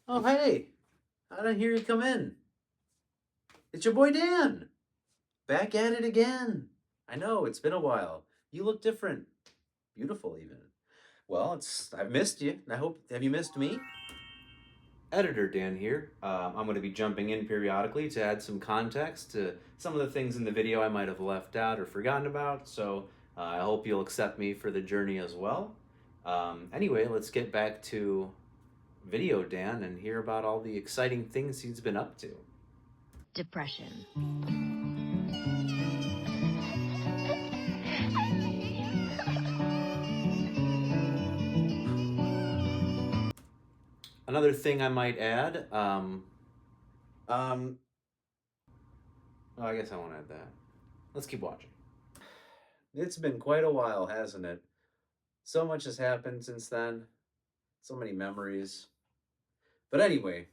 Oh, hey! I didn't hear you come in. It's your boy Dan! Back at it again! I know, it's been a while. You look different. Beautiful, even. Well, I've missed you. Have you missed me? Editor Dan here. I'm going to be jumping in periodically to add some context to some of the things in the video I might have left out or forgotten about, so I hope you'll accept me for the journey as well. Anyway, let's get back to Video Dan and hear about all the exciting things he's been up to. Depression. Another thing I might add, oh, I guess I won't add that. Let's keep watching. It's been quite a while, hasn't it? So much has happened since then. So many memories. But anyway,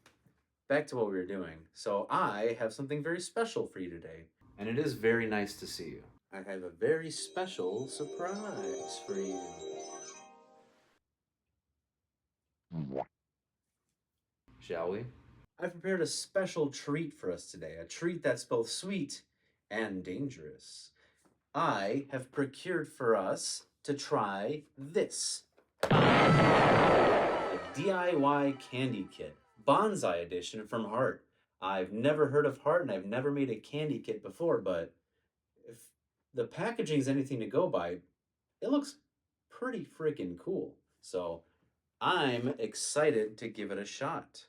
back to what we were doing. So I have something very special for you today. And it is very nice to see you. I have a very special surprise for you. Shall we? I've prepared a special treat for us today, a treat that's both sweet and dangerous. I have procured for us to try this. A DIY candy kit, Bonsai edition from Heart. I've never heard of Heart and I've never made a candy kit before, but if the packaging is anything to go by, it looks pretty freaking cool. So I'm excited to give it a shot.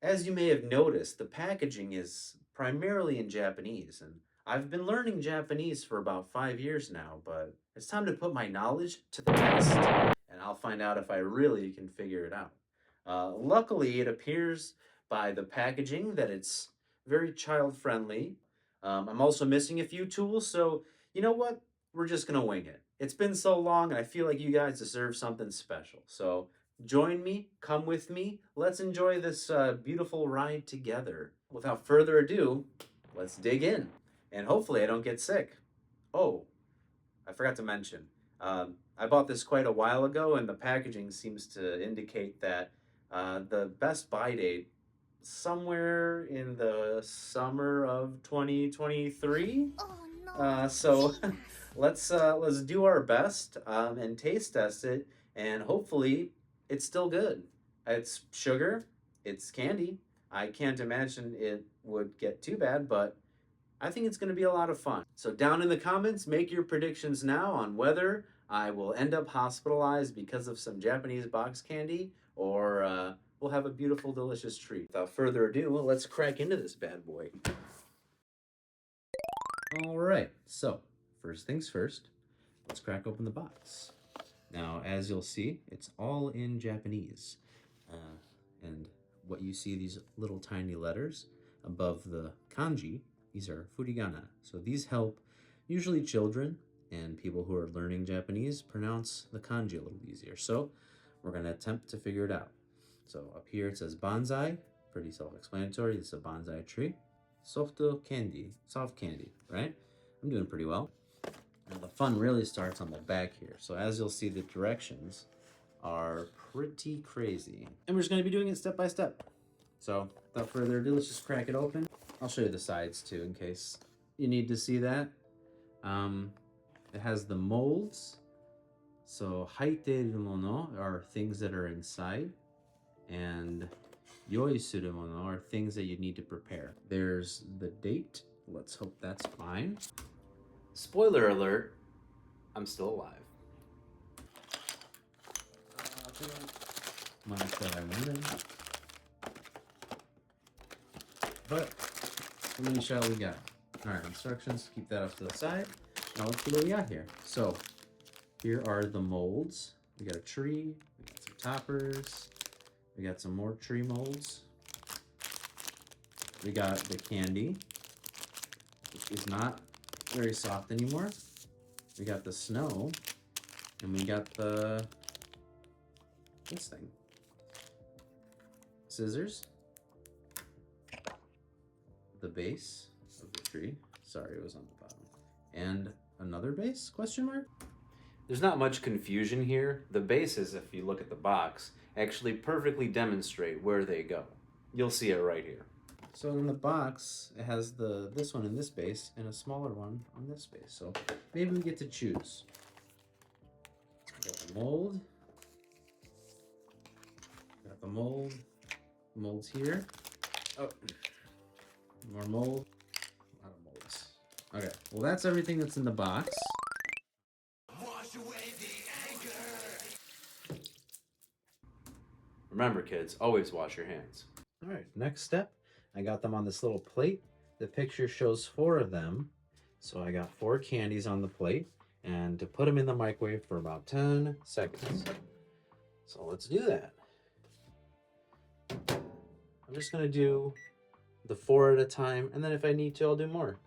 As you may have noticed, the packaging is primarily in Japanese, and I've been learning Japanese for about 5 years now, but it's time to put my knowledge to the test, and I'll find out if I really can figure it out. Luckily, it appears by the packaging that it's very child-friendly. I'm also missing a few tools, so you know what? We're just gonna wing it. It's been so long, and I feel like you guys deserve something special. So join me, come with me, let's enjoy this beautiful ride together. Without further ado, let's dig in, and hopefully I don't get sick. Oh, I forgot to mention, I bought this quite a while ago, and the packaging seems to indicate that the best buy date somewhere in the summer of 2023. Oh no. So let's do our best and taste test it, and hopefully it's still good. It's sugar, it's candy. I can't imagine it would get too bad, but I think it's going to be a lot of fun. So down in the comments, make your predictions now on whether I will end up hospitalized because of some Japanese box candy, or we'll have a beautiful, delicious treat. Without further ado, let's crack into this bad boy. All right, so first things first, let's crack open the box. Now, as you'll see, it's all in Japanese. And what you see, these little tiny letters above the kanji, these are furigana. So these help usually children and people who are learning Japanese pronounce the kanji a little easier. So we're going to attempt to figure it out. So up here it says bonsai, pretty self-explanatory. It's a bonsai tree. Soft candy, right? I'm doing pretty well. Now the fun really starts on the back here. So as you'll see, the directions are pretty crazy. And we're just gonna be doing it step by step. So without further ado, let's just crack it open. I'll show you the sides too in case you need to see that. It has the molds. So haiteru mono are things that are inside, and yoi suru mono are things that you need to prepare. There's the date. Let's hope that's fine. Spoiler alert, I'm still alive. But what many shot we got? Alright, instructions, keep that off to the side. Now let's see what we got here. So here are the molds. We got a tree, we got some toppers, we got some more tree molds. We got the candy, which is not very soft anymore. We got the snow, and we got this thing. Scissors, the base of the tree. Sorry, it was on the bottom. And another base, question mark? There's not much confusion here. The bases, if you look at the box, actually perfectly demonstrate where they go. You'll see it right here. So in the box, it has this one in this base and a smaller one on this base. So maybe we get to choose. Got the mold. Got the mold. Molds here. Oh, more mold. A lot of molds. Okay, well that's everything that's in the box. Remember, kids, always wash your hands. All right, next step, I got them on this little plate. The picture shows 4 of them. So I got 4 candies on the plate, and to put them in the microwave for about 10 seconds. So let's do that. I'm just gonna do the 4 at a time, and then if I need to, I'll do more.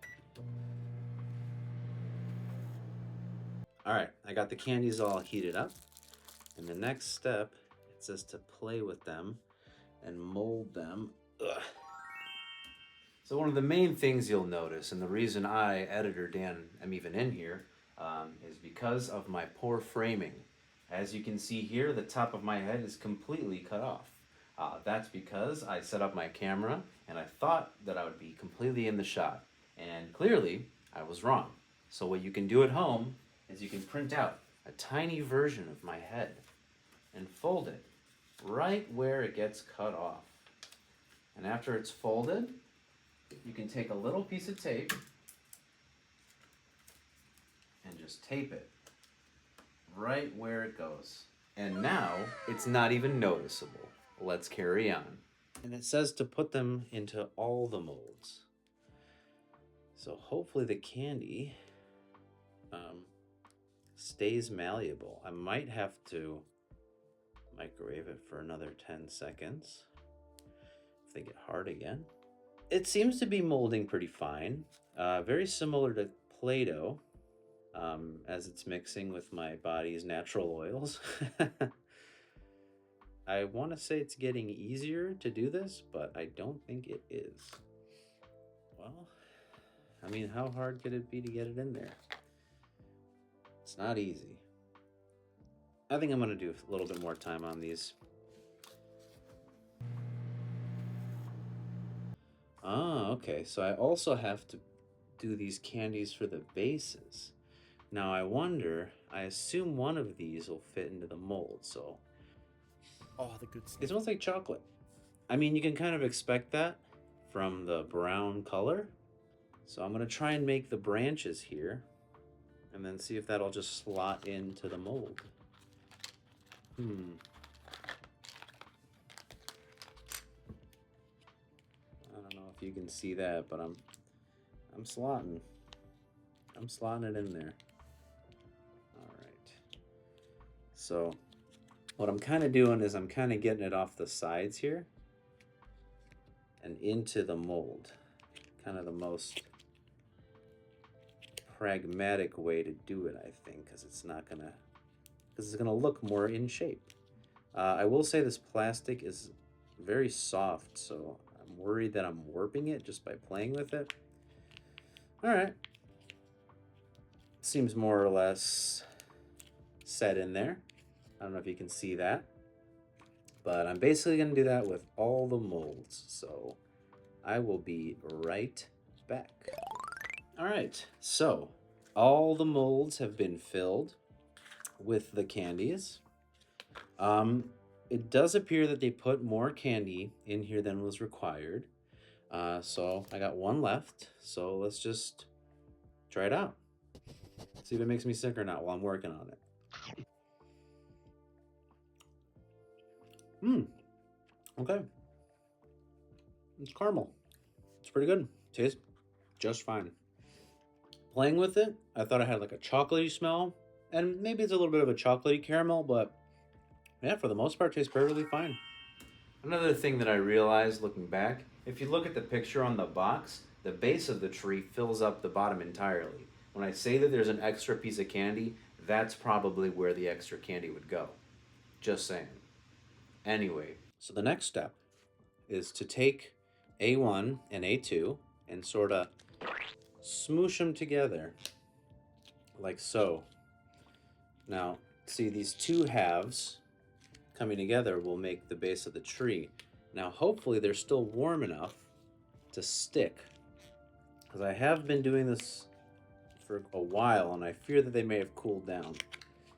All right, I got the candies all heated up. And the next step, it says to play with them and mold them. Ugh. So one of the main things you'll notice, and the reason I, Editor Dan, am even in here, is because of my poor framing. As you can see here, the top of my head is completely cut off. That's because I set up my camera and I thought that I would be completely in the shot. And clearly, I was wrong. So what you can do at home is you can print out a tiny version of my head and fold it right where it gets cut off. And after it's folded, you can take a little piece of tape and just tape it right where it goes. And now it's not even noticeable. Let's carry on. And it says to put them into all the molds. So hopefully the candy stays malleable. I might have to microwave it for another 10 seconds if they get hard again. It seems to be molding pretty fine. Very similar to Play-Doh as it's mixing with my body's natural oils. I want to say it's getting easier to do this, but I don't think it is. Well, I mean, how hard could it be to get it in there? It's not easy. I think I'm going to do a little bit more time on these. Ah, okay. So I also have to do these candies for the bases. Now I wonder, I assume one of these will fit into the mold, so... Oh, the good stuff. It smells like chocolate. I mean, you can kind of expect that from the brown color. So I'm going to try and make the branches here and then see if that'll just slot into the mold. I don't know if you can see that, but I'm slotting. I'm slotting it in there. All right. So what I'm kind of doing is I'm kind of getting it off the sides here and into the mold. Kind of the most pragmatic way to do it, I think, because it's gonna look more in shape. I will say this plastic is very soft, so I'm worried that I'm warping it just by playing with it. All right, seems more or less set in there. I don't know if you can see that, but I'm basically gonna do that with all the molds, so I will be right back. All right, so all the molds have been filled with the candies. It does appear that they put more candy in here than was required. So I got one left, so let's just try it out. See if it makes me sick or not while I'm working on it. Okay. It's caramel. It's pretty good. Tastes just fine. Playing with it, I thought it had like a chocolatey smell, and maybe it's a little bit of a chocolatey caramel, but yeah, for the most part, tastes perfectly fine. Another thing that I realized looking back, if you look at the picture on the box, the base of the tree fills up the bottom entirely. When I say that there's an extra piece of candy, that's probably where the extra candy would go. Just saying. Anyway, so the next step is to take A1 and A2 and sort of smoosh them together like so. Now, see, these two halves coming together will make the base of the tree. Now, hopefully they're still warm enough to stick, because I have been doing this for a while and I fear that they may have cooled down.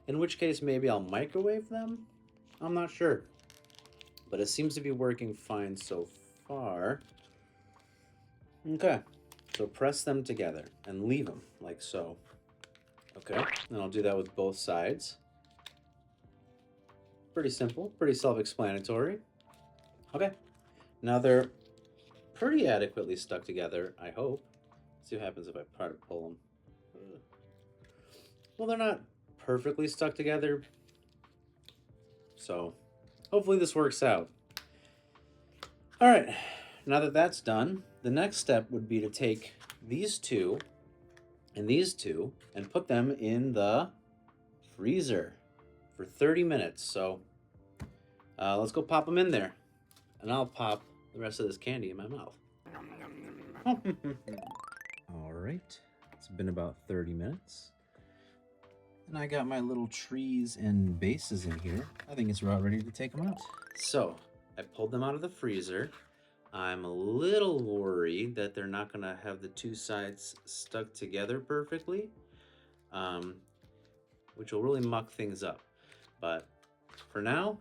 In which case, maybe I'll microwave them? I'm not sure. But it seems to be working fine so far. Okay, so press them together and leave them like so. Okay, and I'll do that with both sides. Pretty simple, pretty self-explanatory. Okay, now they're pretty adequately stuck together, I hope. Let's see what happens if I try to pull them. Well, they're not perfectly stuck together, so hopefully this works out. All right, now that that's done, the next step would be to take these two and put them in the freezer for 30 minutes. So let's go pop them in there, and I'll pop the rest of this candy in my mouth. All right, it's been about 30 minutes. And I got my little trees and bases in here. I think it's about ready to take them out. So I pulled them out of the freezer. I'm a little worried that they're not gonna have the two sides stuck together perfectly, which will really muck things up. But for now,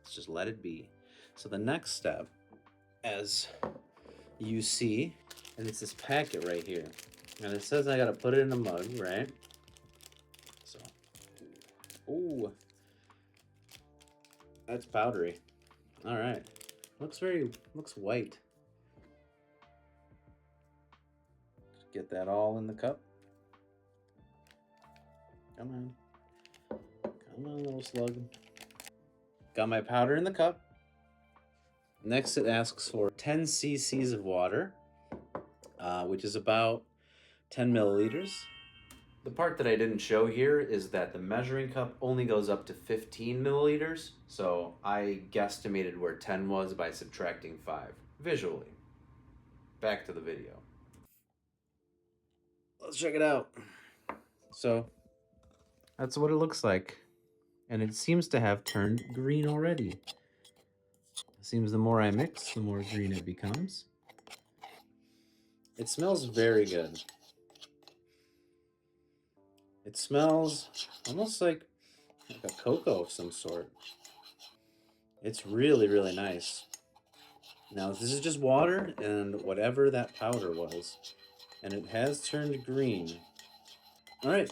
let's just let it be. So the next step, as you see, and it's this packet right here. And it says I gotta put it in a mug, right? So, ooh, that's powdery. All right, looks white. Get that all in the cup. Come on, little slug. Got my powder in the cup. Next, it asks for 10 cc's of water, which is about 10 milliliters. The part that I didn't show here is that the measuring cup only goes up to 15 milliliters, so I guesstimated where 10 was by subtracting 5, visually. Back to the video. Let's check it out. So, that's what it looks like. And it seems to have turned green already. It seems the more I mix, the more green it becomes. It smells very good. It smells almost like a cocoa of some sort. It's really, really nice. Now, this is just water and whatever that powder was. And it has turned green. All right,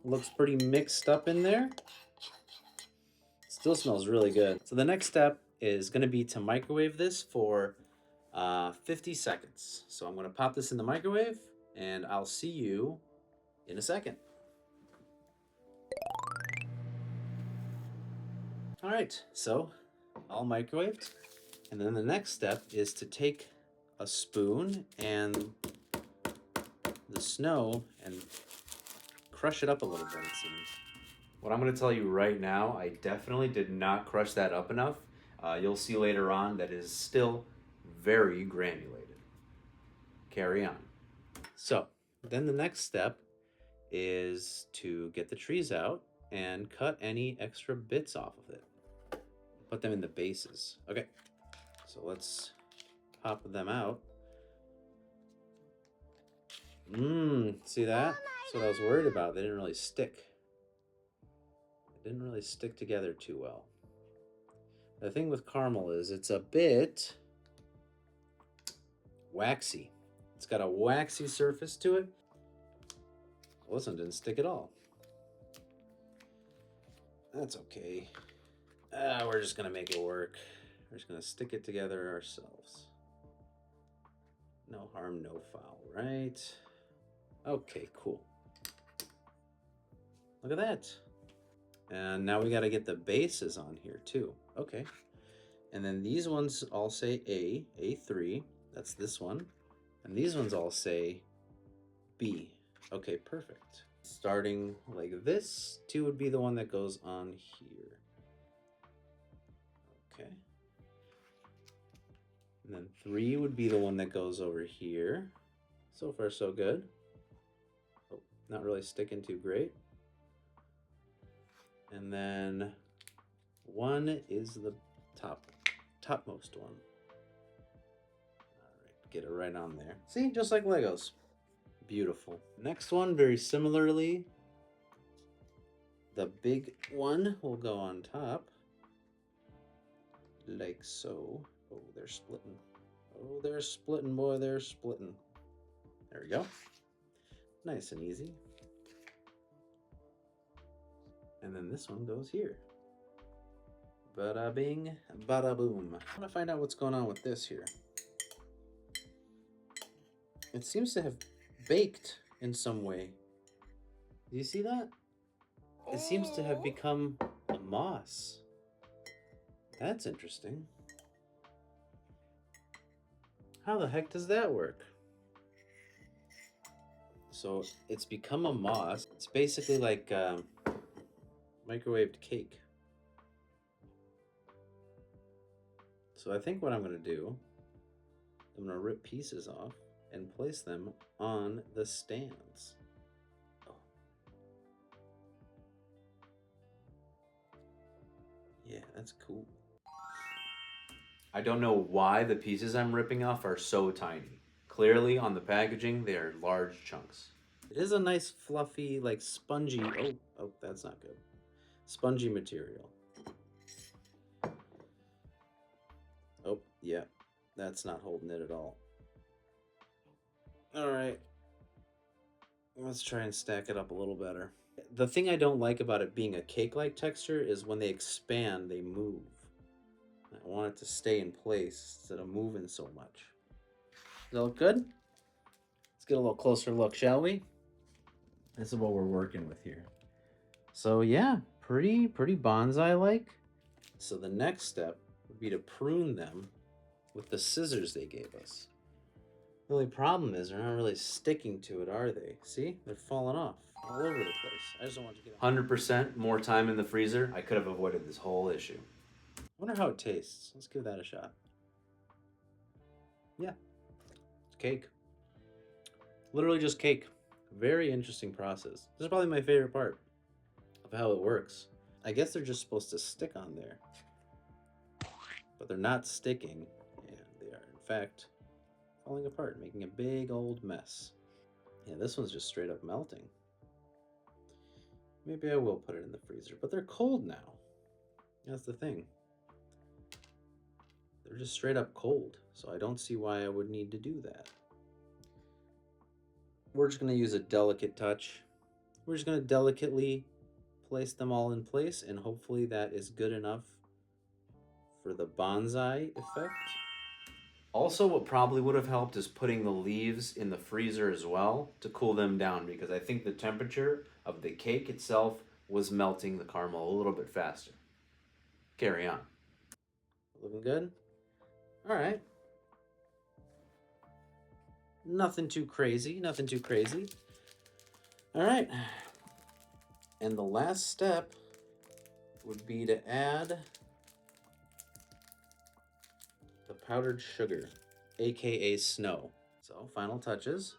looks pretty mixed up in there. Still smells really good. So the next step is gonna be to microwave this for 50 seconds. So I'm gonna pop this in the microwave and I'll see you in a second. All right, so all microwaved. And then the next step is to take a spoon and the snow and crush it up a little bit, it seems. What I'm gonna tell you right now, I definitely did not crush that up enough. You'll see later on that is still very granulated. Carry on. So then the next step is to get the trees out and cut any extra bits off of it. Put them in the bases. Okay, so let's pop them out. See that? That's what I was worried about. They didn't really stick. They didn't really stick together too well. The thing with caramel is it's a bit waxy. It's got a waxy surface to it. Well, this one didn't stick at all. That's okay. We're just gonna make it work. We're just gonna stick it together ourselves. No harm, no foul, right? Okay, cool. Look at that. And now we gotta get the bases on here too. Okay. And then these ones all say A3. That's this one. And these ones all say B. Okay, perfect. Starting like this, 2 would be the one that goes on here. Okay. And then 3 would be the one that goes over here. So far, so good. Oh, not really sticking too great. And then 1 is the topmost one. get it right on there. See, just like Legos. Beautiful. Next one, very similarly. The big one will go on top. Like so. Oh, they're splitting. Oh, they're splitting, boy, they're splitting. There we go. Nice and easy. And then this one goes here. Bada bing, bada boom. I want to find out what's going on with this here. It seems to have baked in some way. Do you see that? It seems to have become a moss. That's interesting. How the heck does that work? So it's become a moss. It's basically like microwaved cake. So I think what I'm going to do, I'm going to rip pieces off and place them on the stands. Oh. Yeah, that's cool. I don't know why the pieces I'm ripping off are so tiny. Clearly on the packaging, they are large chunks. It is a nice fluffy, like spongy, oh, that's not good. Spongy material. Oh, yeah, that's not holding it at all. All right, let's try and stack it up a little better. The thing I don't like about it being a cake-like texture is when they expand, they move. I want it to stay in place instead of moving so much. Does that look good? Let's get a little closer look, shall we? This is what we're working with here. So yeah, pretty bonsai-like. So the next step would be to prune them with the scissors they gave us. The only problem is they're not really sticking to it, are they? See? They're falling off all over the place. I just don't want to get 100% more time in the freezer. I could have avoided this whole issue. I wonder how it tastes. Let's give that a shot. Yeah, it's cake. Literally just cake. Very interesting process. This is probably my favorite part of how it works. I guess they're just supposed to stick on there. But they're not sticking, and they are, in fact, falling apart, making a big old mess. Yeah, this one's just straight up melting. Maybe I will put it in the freezer, but they're cold now. That's the thing. They're just straight up cold, so I don't see why I would need to do that. We're just going to use a delicate touch. We're just going to delicately place them all in place, and hopefully that is good enough for the bonsai effect. Also, what probably would have helped is putting the leaves in the freezer as well to cool them down, because I think the temperature of the cake itself was melting the caramel a little bit faster. Carry on. Looking good? All right. Nothing too crazy, nothing too crazy. All right. And the last step would be to add the powdered sugar, aka snow. So, final touches.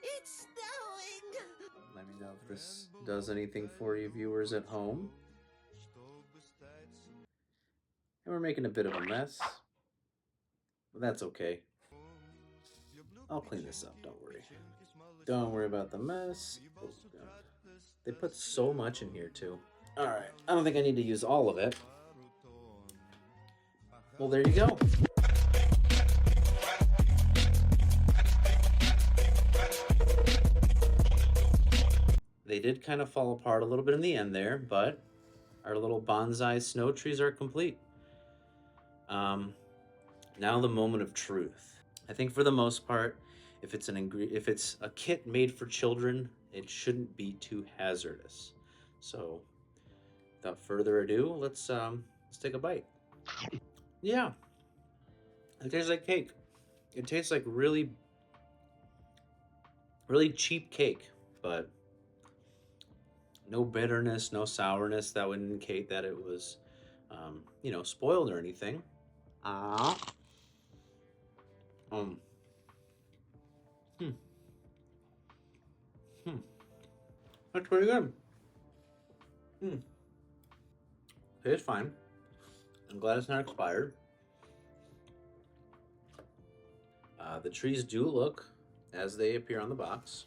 It's snowing! Let me know if this does anything for you viewers at home. And we're making a bit of a mess. But that's okay. I'll clean this up, don't worry. Don't worry about the mess. Oh, God. They put so much in here, too. Alright, I don't think I need to use all of it. Well, there you go. They did kind of fall apart a little bit in the end there, but our little bonsai snow trees are complete. Now the moment of truth. I think for the most part, if it's a kit made for children, it shouldn't be too hazardous. So, without further ado, let's take a bite. Yeah, it tastes like cake. It tastes like really cheap cake, but no bitterness, no sourness that would indicate that it was, spoiled or anything. That's pretty good. Tastes fine. I'm glad it's not expired. The trees do look as they appear on the box.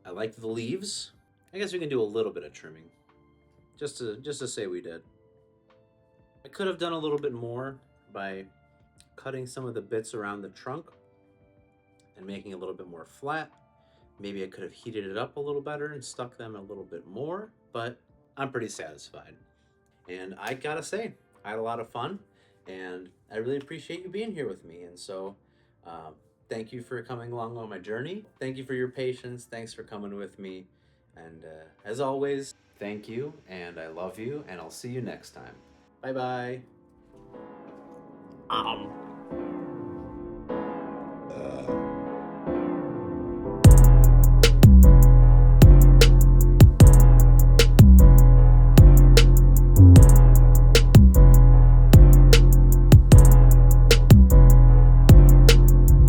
I like the leaves. I guess we can do a little bit of trimming, just to say we did. I could have done a little bit more by cutting some of the bits around the trunk and making it a little bit more flat. Maybe I could have heated it up a little better and stuck them a little bit more, but I'm pretty satisfied. And I gotta say, I had a lot of fun, and I really appreciate you being here with me. And so, thank you for coming along on my journey. Thank you for your patience. Thanks for coming with me. And as always, thank you, and I love you, and I'll see you next time. Bye bye.